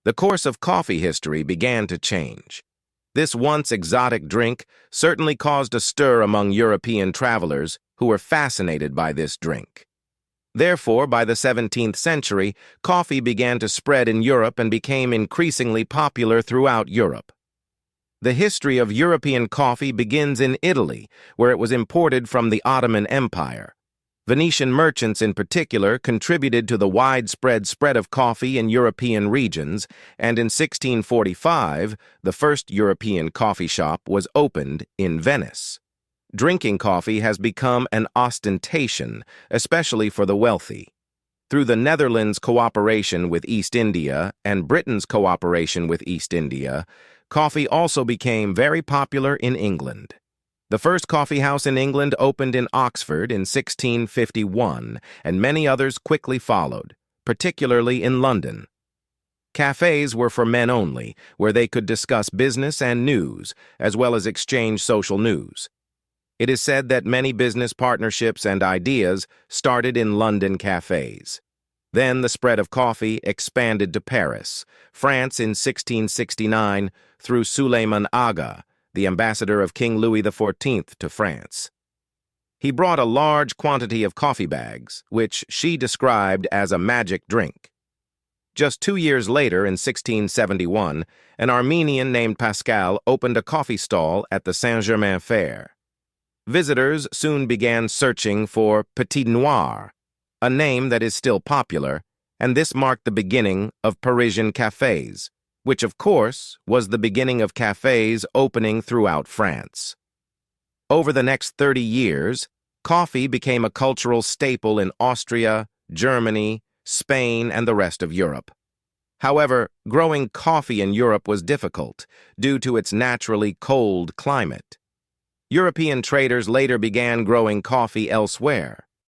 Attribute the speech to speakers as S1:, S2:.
S1: the course of coffee history began to change. This once exotic drink certainly caused a stir among European travelers who were fascinated by this drink. Therefore, by the 17th century, coffee began to spread in Europe and became increasingly popular throughout Europe. The history of European coffee begins in Italy, where it was imported from the Ottoman Empire. Venetian merchants in particular contributed to the widespread spread of coffee in European regions, and in 1645, the first European coffee shop was opened in Venice. Drinking coffee has become an ostentation, especially for the wealthy. Through the Netherlands' cooperation with East India and Britain's cooperation with East India, coffee also became very popular in England. The first coffee house in England opened in Oxford in 1651, and many others quickly followed, particularly in London. Cafes were for men only, where they could discuss business and news, as well as exchange social news. It is said that many business partnerships and ideas started in London cafes. Then the spread of coffee expanded to Paris, France in 1669 through Suleiman Aga, the ambassador of King Louis XIV to France. He brought a large quantity of coffee bags, which she described as a magic drink. Just 2 years later, in 1671, an Armenian named Pascal opened a coffee stall at the Saint-Germain Fair. Visitors soon began searching for Petit Noir, a name that is still popular, and this marked the beginning of Parisian cafes, which of course was the beginning of cafes opening throughout France. Over the next 30 years, coffee became a cultural staple in Austria, Germany, Spain, and the rest of Europe. However, growing coffee in Europe was difficult due to its naturally cold climate. European traders later began growing coffee elsewhere,